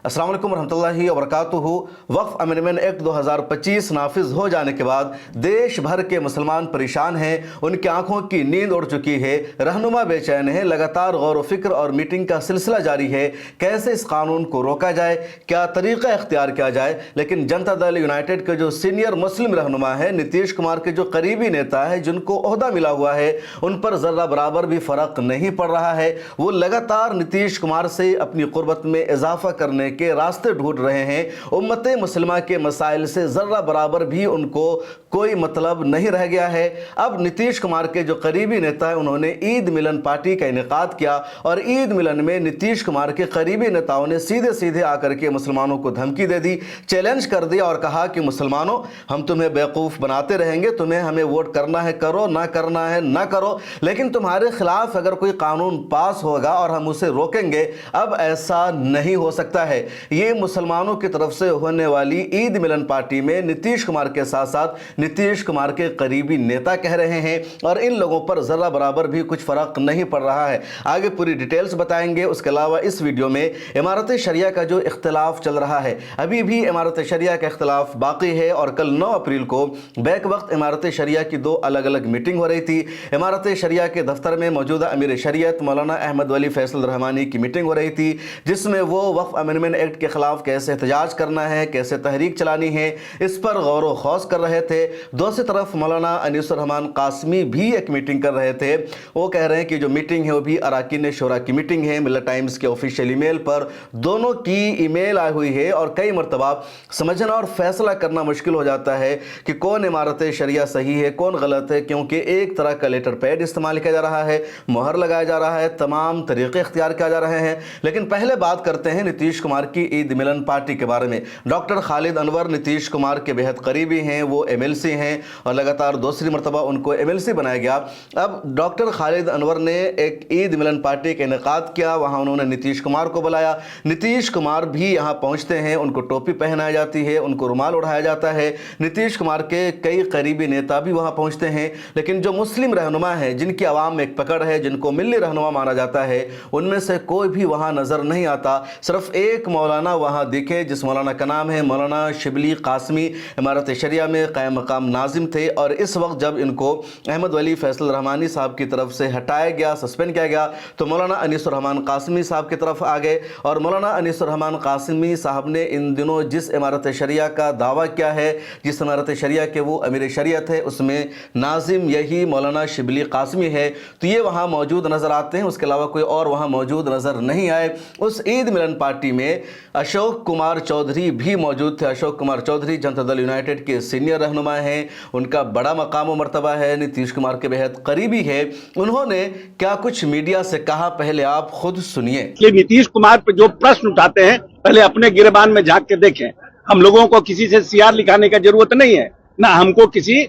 अस्सलाम वालेकुम रहमतुल्लाहि व बरकातुहू। वक्फ अमेंडमेंट एक्ट 2025 नाफिज हो जाने के बाद देश भर के मुसलमान परेशान हैं, उनकी आंखों की नींद उड़ चुकी है, रहनुमा बेचैन है, लगातार गौर व फिक्र और मीटिंग का सिलसिला जारी है। कैसे इस कानून को रोका जाए, क्या तरीका इख्तियार किया जाए। लेकिन जनता दल यूनाइटेड के जो सीनियर मुस्लिम रहनुमा है, नीतीश कुमार के जो करीबी नेता है, जिनको ओहदा मिला हुआ है, उन पर ज़र्रा बराबर भी फ़र्क नहीं पड़ रहा है। वो लगातार नीतीश कुमार से अपनी क़ुर्बत में इजाफा करने के रास्ते ढूंढ रहे हैं। उम्मत मुस्लिमा के मसाइल से ज़र्रा बराबर भी उनको कोई मतलब नहीं रह गया है। अब नीतीश कुमार के जो करीबी नेता है, उन्होंने ईद मिलन पार्टी का इनेकाद किया और ईद मिलन में नीतीश कुमार के करीबी नेताओं ने सीधे सीधे आकर के मुसलमानों को धमकी दे दी, चैलेंज कर दिया और कहा कि मुसलमानों, हम तुम्हें बेवकूफ़ बनाते रहेंगे, तुम्हें हमें वोट करना है करो, ना करना है ना करो, लेकिन तुम्हारे खिलाफ अगर कोई कानून पास होगा और हम उसे रोकेंगे। अब ऐसा नहीं हो सकता है। ये मुसलमानों की तरफ से होने वाली ईद मिलन पार्टी में नीतीश कुमार के साथ साथ नीतीश कुमार के करीबी नेता कह रहे हैं और इन लोगों पर ज़रा बराबर भी कुछ फ़र्क नहीं पड़ रहा है। आगे पूरी डिटेल्स बताएंगे। उसके अलावा इस वीडियो में इमारत शरिया का जो इख्तिलाफ चल रहा है, अभी भी इमारत शरिया का इख्तिलाफ बाकी है और कल 9 अप्रैल को बैक वक्त इमारत शरिया की 2 अलग अलग मीटिंग हो रही थी। इमारत शरिया के दफ्तर में मौजूदा अमीर शरीयत मौलाना अहमद वली फैसल रहमानी की मीटिंग हो रही थी, जिसमें वो वक्फ अमेंडमेंट एक्ट के खिलाफ कैसे एहतजाज करना है, कैसे तहरीक चलानी है, इस पर गौर व खौस कर रहे थे। दूसरी तरफ मौलाना अनीसुर रहमान कासमी भी एक मीटिंग कर रहे थे। वो कह रहे हैं कि जो मीटिंग है वो भी अराकीन शोरा की मीटिंग है। मिल्लत टाइम्स के ऑफिशियल ईमेल पर दोनों की ईमेल आई हुई है और कई मरतबा समझना और फैसला करना मुश्किल हो जाता है कि कौन इमारत शरिया सही है, कौन गलत है, क्योंकि एक तरह का लेटर पैड इस्तेमाल किया जा रहा है, मोहर लगाया जा रहा है, तमाम तरीके इख्तियार किया जा रहे हैं। लेकिन पहले बात करते हैं नीतीश कुमार की ईद मिलन पार्टी के बारे में। डॉक्टर खालिद अनवर नीतीश कुमार के बेहद करीबी हैं, वो एमएलसी हैं और लगातार दूसरी मरतबा उनको एमएलसी बनाया गया। अब डॉक्टर खालिद अनवर ने एक ईद मिलन पार्टी का इनेकाद किया, वहाँ उन्होंने नीतीश कुमार को बुलाया। नीतीश कुमार भी यहाँ पहुँचते हैं, उनको टोपी पहनाई जाती है, उनको रुमाल उड़ाया जाता है। नीतीश कुमार के कई करीबी नेता भी वहाँ पहुँचते हैं, लेकिन जो मुस्लिम रहनुमा हैं, जिनकी आवाम में एक पकड़ है, जिनको मिल्ली रहनुमा माना जाता है, उनमें से कोई भी वहाँ नज़र नहीं आता। सिर्फ एक मौलाना वहाँ दिखे, जिस मौलाना का नाम है मौलाना शिबली कासमी, इमारत शरिया में क़ायम मकाम नाजिम थे। और इस वक्त जब इनको अहमद वली फैसल रहमानी साहब की तरफ से हटाया गया, सस्पेंड किया गया, तो मौलाना अनीसुर रहमान कासमी साहब की तरफ आ गए और मौलाना अनीसुर रहमान कासमी साहब ने इन दिनों जिस इमारत शरिया का दावा किया है, जिस इमारत शरिया के वो अमीर शरीयत है, उसमें नाजिम यही मौलाना शिबली कासमी है, तो ये वहाँ मौजूद नज़र आते हैं। उसके अलावा कोई और वहाँ मौजूद नज़र नहीं आए। उस ईद मिलन पार्टी में अशोक कुमार चौधरी भी मौजूद थे। अशोक कुमार चौधरी जनता दल यूनाइटेड के सीनियर रहनुमा हैं, उनका बड़ा मकाम व मर्तबा है, नीतीश कुमार के बेहद करीबी है। उन्होंने क्या कुछ मीडिया से कहा, पहले आप खुद सुनिए। नीतीश कुमार पर जो प्रश्न उठाते हैं, पहले अपने गिरबान में झांक के देखें। हम लोगों को किसी से सीआर लिखाने की जरूरत नहीं है, ना हमको किसी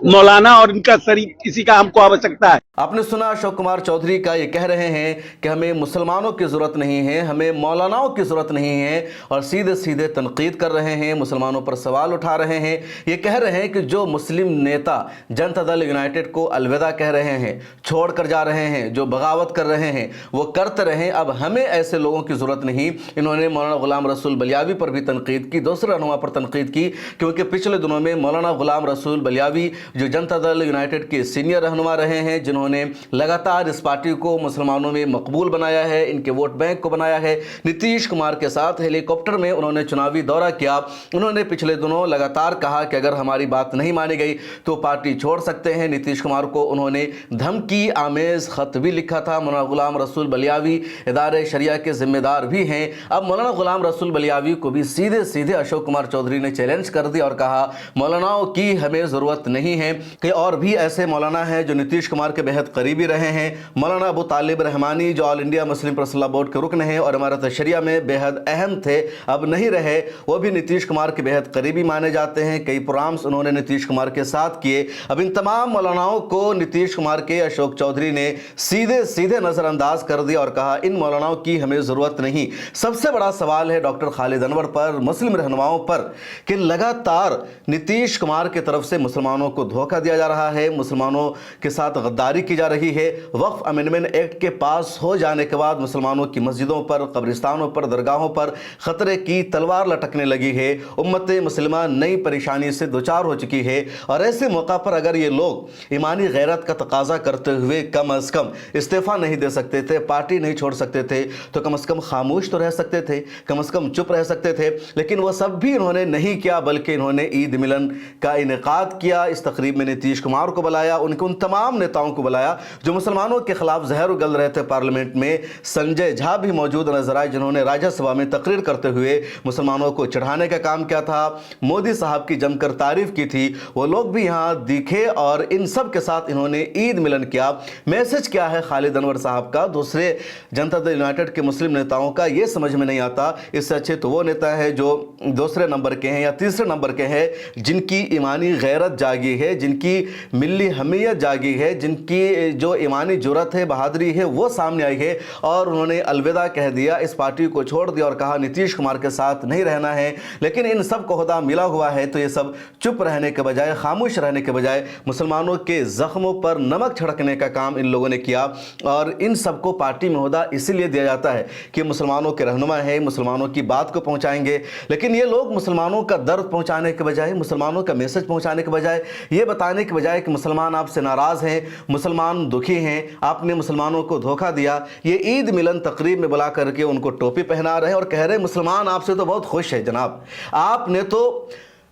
मौलाना और इनका शरीक किसी का हमको आवश्यकता है। आपने सुना अशोक कुमार चौधरी का, ये कह रहे हैं कि हमें मुसलमानों की ज़रूरत नहीं है, हमें मौलानाओं की ज़रूरत नहीं है, और सीधे सीधे तनकीद कर रहे हैं, मुसलमानों पर सवाल उठा रहे हैं। ये कह रहे हैं कि जो मुस्लिम नेता जनता दल यूनाइटेड को अलविदा कह रहे हैं, छोड़ कर जा रहे हैं, जो बगावत कर रहे हैं, वो करते रहें, अब हमें ऐसे लोगों की ज़रूरत नहीं। इन्होंने मौलाना गुलाम रसूल बलियावी पर भी तनकीद की, दूसरे रहनुमा पर तनकीद की, क्योंकि पिछले दिनों में मौलाना गुलाम रसूल बलियावी जो जनता दल यूनाइटेड के सीनियर रहनुमा रहे हैं, जिन्होंने लगातार इस पार्टी को मुसलमानों में मकबूल बनाया है, इनके वोट बैंक को बनाया है। नीतीश कुमार के साथ हेलीकॉप्टर में उन्होंने चुनावी दौरा किया। उन्होंने पिछले दिनों लगातार कहा कि अगर हमारी बात नहीं मानी गई तो पार्टी छोड़ सकते हैं। नीतीश कुमार को उन्होंने धमकी आमेज खत भी लिखा था। मौलाना गुलाम रसूल बलियावी इदारे शरिया के जिम्मेदार भी हैं। अब मौलाना गुलाम रसूल बलियावी को भी सीधे सीधे अशोक कुमार चौधरी ने चैलेंज कर दिया और कहा, मौलानाओं की हमें ज़रूरत नहीं है। कि और भी ऐसे मौलाना हैं जो नीतीश कुमार के बेहद करीबी रहे हैं। मौलाना अबू तालिब रहमानी जो all India Muslim personal board के रुकन हैं और इमारत शरिया में बेहद अहम थे, अब नहीं रहे, वो भी नीतीश कुमार के बेहद करीबी माने जाते हैं। कई प्रोग्राम्स उन्होंने नीतीश कुमार के साथ किए। अब इन तमाम मौलानाओं को नीतीश कुमार के अशोक चौधरी ने सीधे सीधे नज़रअंदाज कर दिया और कहा, इन मौलानाओं की हमें ज़रूरत नहीं। सबसे बड़ा सवाल है डॉक्टर खालिद अनवर पर, मुस्लिम रहनुमाओं पर, कि लगातार नीतीश कुमार की तरफ से मुसलमानों को धोखा दिया जा रहा है, मुसलमानों के साथ गद्दारी की जा रही है। वक्फ अमेंडमेंट एक्ट के पास हो जाने के बाद मुसलमानों की मस्जिदों पर, कब्रिस्तानों पर, दरगाहों पर खतरे की तलवार लटकने लगी है। उम्मत मुसलिमा नई परेशानी से दो चार हो चुकी है और ऐसे मौका पर अगर ये लोग ईमानी गैरत का तकाजा करते हुए कम अज़ कम इस्तीफ़ा नहीं दे सकते थे, पार्टी नहीं छोड़ सकते थे, तो कम अज़ कम खामोश तो रह सकते थे, कम अज़ कम चुप रह सकते थे। लेकिन वह सब भी इन्होंने नहीं किया, बल्कि इन्होंने ईद मिलन का इनेकाद किया। इस तकरीब में नीतीश कुमार को बुलाया, उनके उन तमाम नेताओं को बुलाया जो मुसलमानों के खिलाफ जहर उगल रहे थे। पार्लियामेंट में संजय झा भी मौजूद नजर आए, जिन्होंने राज्यसभा में तकरीर करते हुए मुसलमानों को चढ़ाने का काम किया था। मोदी साहब की जमकर तारीफ की थी, वो लोग भी यहाँ दिखे और इन सब के साथ इन्होंने ईद मिलन किया। मैसेज क्या है खालिद अनवर साहब का, दूसरे जनता दल यूनाइटेड के मुस्लिम नेताओं का, ये समझ में नहीं आता। इससे अच्छे तो वो नेता है जो दूसरे नंबर के हैं या तीसरे नंबर के हैं, जिनकी ईमानी गैरत जागी है, जिनकी मिली हमीयत जागी है, जिनकी जो ईमानी जुर्रत है, बहादुरी है, वो सामने आई है और उन्होंने अलविदा कह दिया, इस पार्टी को छोड़ दिया और कहा नीतीश कुमार के साथ नहीं रहना है। लेकिन इन सब को ओहदा मिला हुआ है, तो ये सब चुप रहने के बजाय, खामोश रहने के बजाय मुसलमानों के जख्मों पर नमक छिड़कने का काम इन लोगों ने किया। और इन सबको पार्टी में ओहदा इसीलिए दिया जाता है कि मुसलमानों के रहनुमा है, मुसलमानों की बात को पहुंचाएंगे। लेकिन ये लोग मुसलमानों का दर्द पहुंचाने के बजाय, मुसलमानों का मैसेज पहुंचाने के बजाय, ये बताने के बजाय कि मुसलमान आपसे नाराज़ हैं, मुसलमान दुखी हैं, आपने मुसलमानों को धोखा दिया, ये ईद मिलन तकरीब में बुला करके उनको टोपी पहना रहे और कह रहे मुसलमान आपसे तो बहुत खुश है जनाब, आपने तो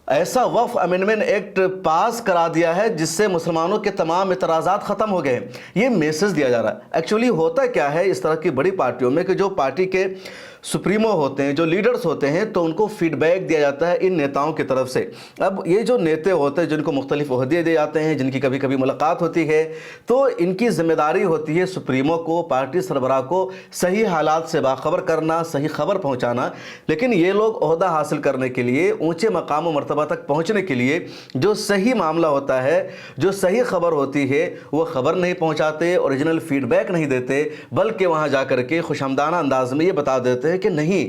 ऐसा वक्फ अमेंडमेंट एक्ट पास करा दिया है जिससे मुसलमानों के तमाम इतराज़ात ख़त्म हो गए। ये मैसेज दिया जा रहा है। एक्चुअली होता क्या है इस तरह की बड़ी पार्टियों में कि जो पार्टी के सुप्रीमो होते हैं, जो लीडर्स होते हैं, तो उनको फीडबैक दिया जाता है इन नेताओं की तरफ से। अब ये जो नेता होते हैं जिनको मुख्तलिफ ओहदे दिए जाते हैं, जिनकी कभी कभी मुलाकात होती है, तो इनकी जिम्मेदारी होती है सुप्रीमो को, पार्टी सरबराह को सही हालात से बाखबर करना, सही खबर पहुँचाना। लेकिन ये लोग ओहदा हासिल करने के लिए, ऊँचे मकाम व मरतबा तक पहुँचने के लिए जो सही मामला होता है, जो सही खबर होती है, वो खबर नहीं पहुँचाते, ओरिजिनल फीडबैक नहीं देते, बल्कि वहाँ जा कर के खुशआमदाना अंदाज में ये बता देते हैं कि नहीं,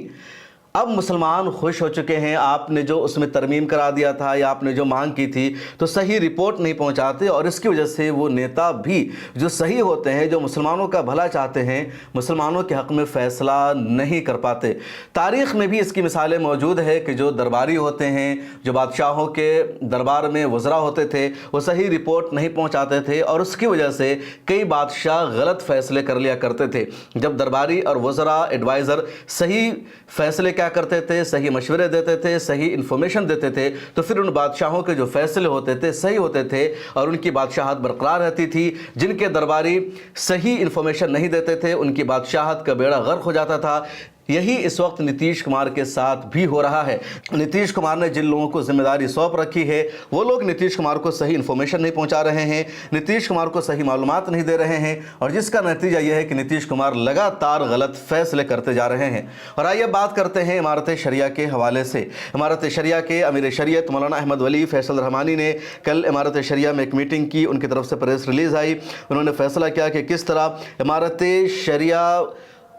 अब मुसलमान खुश हो चुके हैं, आपने जो उसमें तरमीम करा दिया था या आपने जो मांग की थी, तो सही रिपोर्ट नहीं पहुंचाते। और इसकी वजह से वो नेता भी जो सही होते हैं, जो मुसलमानों का भला चाहते हैं, मुसलमानों के हक़ में फ़ैसला नहीं कर पाते। तारीख़ में भी इसकी मिसालें मौजूद है कि जो दरबारी होते हैं, जो बादशाहों के दरबार में वज़रा होते थे, वो सही रिपोर्ट नहीं पहुँचाते थे और उसकी वजह से कई बादशाह गलत फ़ैसले कर लिया करते थे। जब दरबारी और वज़रा, एडवाइज़र सही फ़ैसले क्या करते थे, सही मशवरे देते थे, सही इन्फॉर्मेशन देते थे, तो फिर उन बादशाहों के जो फैसले होते थे सही होते थे और उनकी बादशाहत बरकरार रहती थी। जिनके दरबारी सही इन्फॉर्मेशन नहीं देते थे, उनकी बादशाहत का बेड़ा गर्क हो जाता था। यही इस वक्त नीतीश कुमार के साथ भी हो रहा है। नीतीश कुमार ने जिन लोगों को जिम्मेदारी सौंप रखी है, वो लोग नीतीश कुमार को सही इन्फॉर्मेशन नहीं पहुंचा रहे हैं, नीतीश कुमार को सही मालूमात नहीं दे रहे हैं और जिसका नतीजा यह है कि नीतीश कुमार लगातार गलत फैसले करते जा रहे हैं। और आइए बात करते हैं इमारत शरिया के हवाले से। इमारत शरिया के अमीर शरीयत मौलाना अहमद वली फैसल रहमानी ने कल इमारत शरिया में एक मीटिंग की, उनकी तरफ से प्रेस रिलीज़ आई। उन्होंने फैसला किया कि किस तरह इमारत शरिया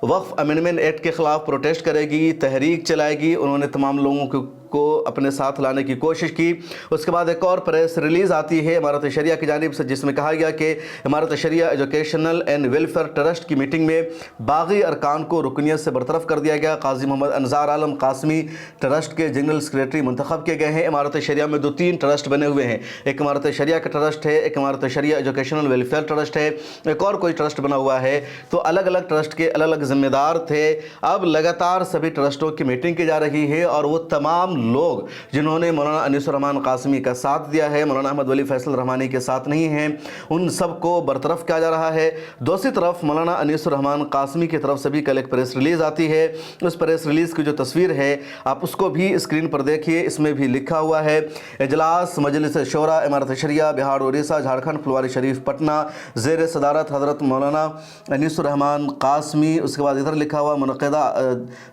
वक्फ अमेंडमेंट एक्ट के ख़िलाफ़ प्रोटेस्ट करेगी, तहरीक चलाएगी। उन्होंने तमाम लोगों को अपने साथ लाने की कोशिश की। उसके बाद एक और प्रेस रिलीज़ आती है इमारत शरिया की जानिब से, जिसमें कहा गया कि इमारत शरिया एजुकेशनल एंड वेलफेयर ट्रस्ट की मीटिंग में बागी अरकान को रुकनियत से बरतरफ कर दिया गया। काजी मोहम्मद अनजार आलम कासमी ट्रस्ट के जनरल सेक्रेटरी मुंतखब किए गए हैं। इमारत शरिया में 2-3 ट्रस्ट बने हुए हैं, एक इमारत शरिया का ट्रस्ट है, एक इमारत शरिया एजुकेशनल वेलफेयर ट्रस्ट है, एक और कोई ट्रस्ट बना हुआ है। तो अलग अलग ट्रस्ट के अलग अलग जिम्मेदार थे। अब लगातार सभी ट्रस्टों की मीटिंग की जा रही है और वो तमाम लोग जिन्होंने मौलाना अनीसुर रहमान कासमी का साथ दिया है, मौलाना अहमद वली फैसल रहमानी के साथ नहीं हैं, उन सब को बरतरफ किया जा रहा है। दूसरी तरफ मौलाना अनीसुर रहमान कासमी की तरफ से भी कल एक प्रेस रिलीज़ आती है। उस प्रेस रिलीज़ की जो तस्वीर है आप उसको भी स्क्रीन पर देखिए। इसमें भी लिखा हुआ है इजलास मजलिस शोरा इमारत शरिया बिहार उड़ीसा झारखंड फुलवारी शरीफ पटना ज़ेर सदारत हज़रत मौलाना अनीसुर रहमान कासमी। उसके बाद इधर लिखा हुआ मुनक़िदा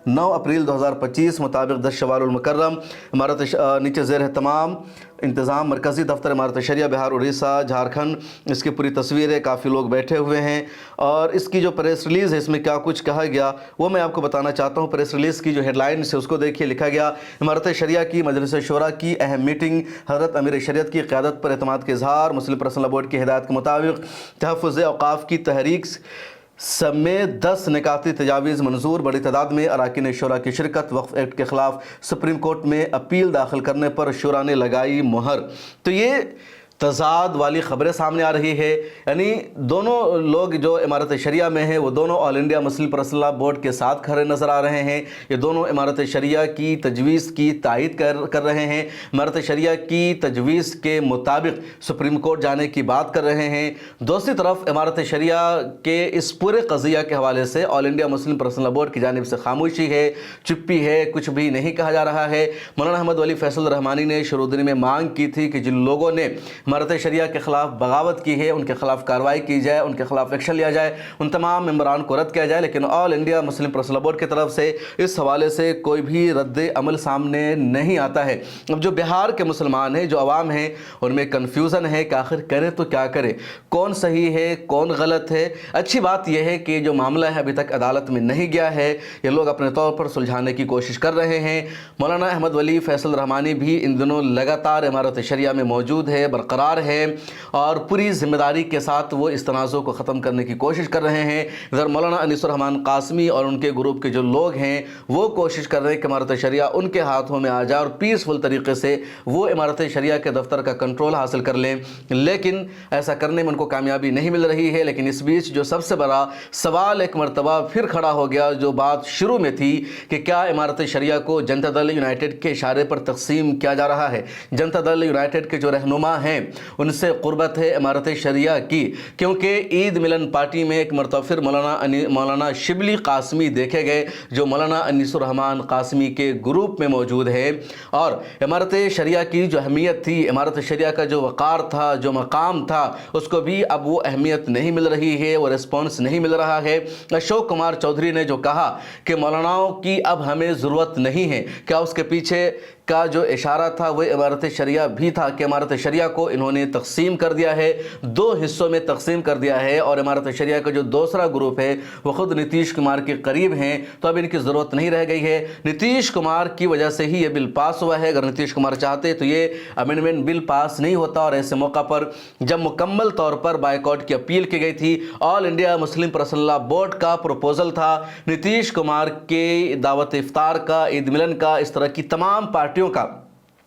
9 अप्रैल 2025 मुताबिक 10 शवाल मुकर्रम इमारत नीचे ज़ेर तमाम इंतज़ाम मरकज़ी दफ्तर इमारत शरिया बिहार उड़ीसा झारखंड। इसकी पूरी तस्वीर है, काफ़ी लोग बैठे हुए हैं और इसकी जो प्रेस रिलीज़ है इसमें क्या कुछ कहा गया वो मैं आपको बताना चाहता हूँ। प्रेस रिलीज़ की जो हेडलाइन है उसको देखिए, लिखा गया इमारत शरिया की मजलिस शूरा की अहम मीटिंग, हज़रत अमीर शरीयत की क़यादत पर एतमाद के इज़हार, मुस्लिम पर्सनल लॉ बोर्ड की हिदायत के मुताबिक तहफ़्फ़ुज़ औक़ाफ़ की तहरीक समेत 10 निकाती तजावीज़ मंजूर, बड़ी तादाद में अरकान शूरा की शिरकत, वक्फ एक्ट के ख़िलाफ़ सुप्रीम कोर्ट में अपील दाखिल करने पर शूरा ने लगाई मुहर। तो ये तज़ाद वाली ख़बरें सामने आ रही है, यानी दोनों लोग जो इमारत शरिया में हैं वो दोनों all India Muslim Personal Law board के साथ खड़े नज़र आ रहे हैं। ये दोनों इमारत शरिया की तजवीज़ की तायद कर रहे हैं, इमारत शरिया की तजवीज़ के मुताबिक सुप्रीम कोर्ट जाने की बात कर रहे हैं। दूसरी तरफ इमारत शरिया के इस पूरे क़ज़िया के हवाले से all India Muslim Personal Law Board की जानिब से खामोशी है, चुप्पी है, कुछ भी नहीं कहा जा रहा है। मौलाना अहमद वली फैसल रहमानी ने शुरू में मांग की थी कि जिन लोगों ने इमारत शरिया के ख़िलाफ़ बगावत की है उनके ख़िलाफ़ कार्रवाई की जाए, उनके ख़िलाफ़ एक्शन लिया जाए, उन तमाम मेंबरान को रद्द किया जाए, लेकिन all India Muslim Personal Law Board की तरफ से इस हवाले से कोई भी रद्द अमल सामने नहीं आता है। अब जो बिहार के मुसलमान हैं, जो अवाम हैं, उनमें कन्फ्यूज़न है कि आखिर करे तो क्या करे, कौन सही है कौन गलत है। अच्छी बात यह है कि जो मामला है अभी तक अदालत में नहीं गया है, ये लोग अपने तौर पर सुलझाने की कोशिश कर रहे हैं। मौलाना अहमद वली फैसल रहमानी भी इन दिनों लगातार इमारत शरिया में मौजूद है, बरकरार है और पूरी जिम्मेदारी के साथ वो इस तनाज़ुर को ख़त्म करने की कोशिश कर रहे हैं। इधर मौलाना अनीसुर रहमान कासमी और उनके ग्रुप के जो लोग हैं वो कोशिश कर रहे हैं कि इमारत शरिया उनके हाथों में आ जाए और पीसफुल तरीके से वो इमारत शरिया के दफ्तर का कंट्रोल हासिल कर लें, लेकिन ऐसा करने में उनको कामयाबी नहीं मिल रही है। लेकिन इस बीच जो सबसे बड़ा सवाल एक मरतबा फिर खड़ा हो गया, जो बात शुरू में थी कि क्या इमारत शरिया को जनता दल यूनाइटेड के इशारे पर तकसीम किया जा रहा है। जनता दल यूनाइटेड के जो रहनुमा हैं उनसे क़ुर्बत है इमारत शरिया की, क्योंकि ईद मिलन पार्टी में एक मरतबा फिर मौलाना शिबली कासमी देखे गए, जो मौलाना अनीसुर रहमान कासमी के ग्रुप में मौजूद है। और इमारत शरिया की जो अहमियत थी, इमारत शरिया का जो वक़ार था, जो मकाम था, उसको भी अब वो अहमियत नहीं मिल रही है, वो रिस्पॉन्स नहीं मिल रहा है। अशोक कुमार चौधरी ने जो कहा कि मौलानाओं की अब हमें ज़रूरत नहीं है, क्या उसके पीछे का जो इशारा था वो इमारत शरिया भी था कि इमारत शरिया को इन्होंने तकसीम कर दिया है, 2 हिस्सों में तकसीम कर दिया है और इमारत शरिया का जो दूसरा ग्रुप है वो ख़ुद नीतीश कुमार के करीब हैं, तो अब इनकी ज़रूरत नहीं रह गई है। नीतीश कुमार की वजह से ही ये बिल पास हुआ है, अगर नीतीश कुमार चाहते तो ये अमेंडमेंट बिल पास नहीं होता। और ऐसे मौका पर जब मुकम्मल तौर पर बायकॉट की अपील की गई थी, all India Muslim Personal Law board का प्रपोजल था नीतीश कुमार के दावत इफ्तार का, ईद मिलन का, इस तरह की तमाम पार्टियों का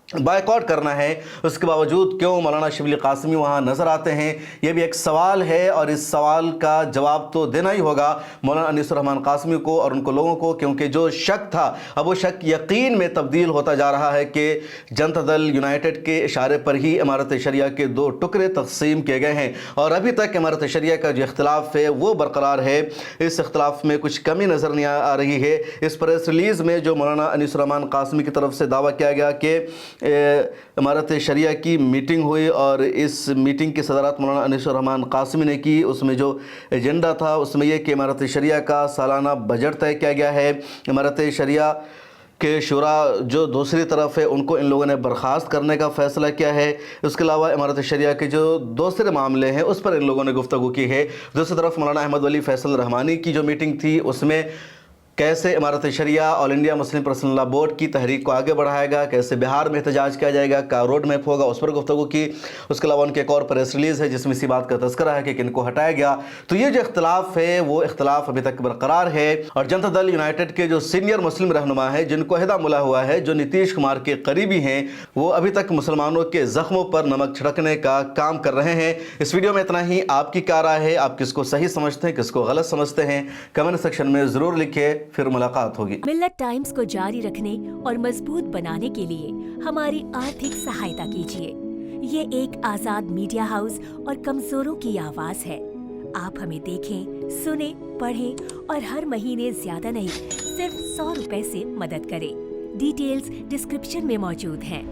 बायकॉट करना है, उसके बावजूद क्यों मौलाना शिबली कासमी वहाँ नज़र आते हैं, ये भी एक सवाल है और इस सवाल का जवाब तो देना ही होगा मौलाना अनीसुर रहमान कासमी को और उनको लोगों को, क्योंकि जो शक था अब वो शक यकीन में तब्दील होता जा रहा है कि जनता दल यूनाइटेड के इशारे पर ही इमारत शरिया के 2 टुकड़े तकसीम किए गए हैं और अभी तक इमारत शरिया का जो इख्तिलाफ है वो बरकरार है। इस इख्तिलाफ में कुछ कमी नज़र नहीं आ रही है। इस प्रेस रिलीज़ में जो मौलाना अनीसुर रहमान कासमी की तरफ से दावा किया गया कि इमारत शरिया की मीटिंग हुई और इस मीटिंग की सदारत मौलाना अनीसुर रहमान कासमी ने की, उसमें जो एजेंडा था उसमें यह कि इमारत शरिया का सालाना बजट तय किया गया है। इमारत शरिया के शुरा जो दूसरी तरफ है उनको इन लोगों ने बर्खास्त करने का फ़ैसला किया है। उसके अलावा इमारत शरिया के जो दूसरे मामले हैं उस पर इन लोगों ने गुफ्तगू की है। दूसरी तरफ मौलाना अहमद वली फैसल रहमानी की जो मीटिंग थी उसमें कैसे Imarat Shariah All India Muslim Personal Law Board की तहरीक को आगे बढ़ाएगा, कैसे बिहार में एहतजाज किया जाएगा, क्या रोड मैप होगा, उस पर गुफ्तगू की। उसके अलावा उनके एक और प्रेस रिलीज़ है जिसमें इसी बात का तज़किरा है कि किनको हटाया गया। तो ये जो इख्तिलाफ है वो इख्तिलाफ अभी तक बरकरार है और जनता दल यूनाइटेड के जो सीनियर मुस्लिम रहनुमा है, जिनको अहदा मिला हुआ है, जो नीतीश कुमार के करीबी हैं, वो अभी तक मुसलमानों के ज़ख्मों पर नमक छिड़कने का काम कर रहे हैं। इस वीडियो में इतना ही। आपकी क्या राय है, आप किसको सही समझते हैं, किसको गलत समझते हैं, कमेंट सेक्शन में ज़रूर लिखिए। फिर मुलाकात होगी। मिल्लत टाइम्स को जारी रखने और मजबूत बनाने के लिए हमारी आर्थिक सहायता कीजिए। ये एक आजाद मीडिया हाउस और कमजोरों की आवाज है। आप हमें देखें, सुने, पढ़ें और हर महीने ज्यादा नहीं, सिर्फ 100 रुपए से मदद करें। डिटेल्स डिस्क्रिप्शन में मौजूद हैं।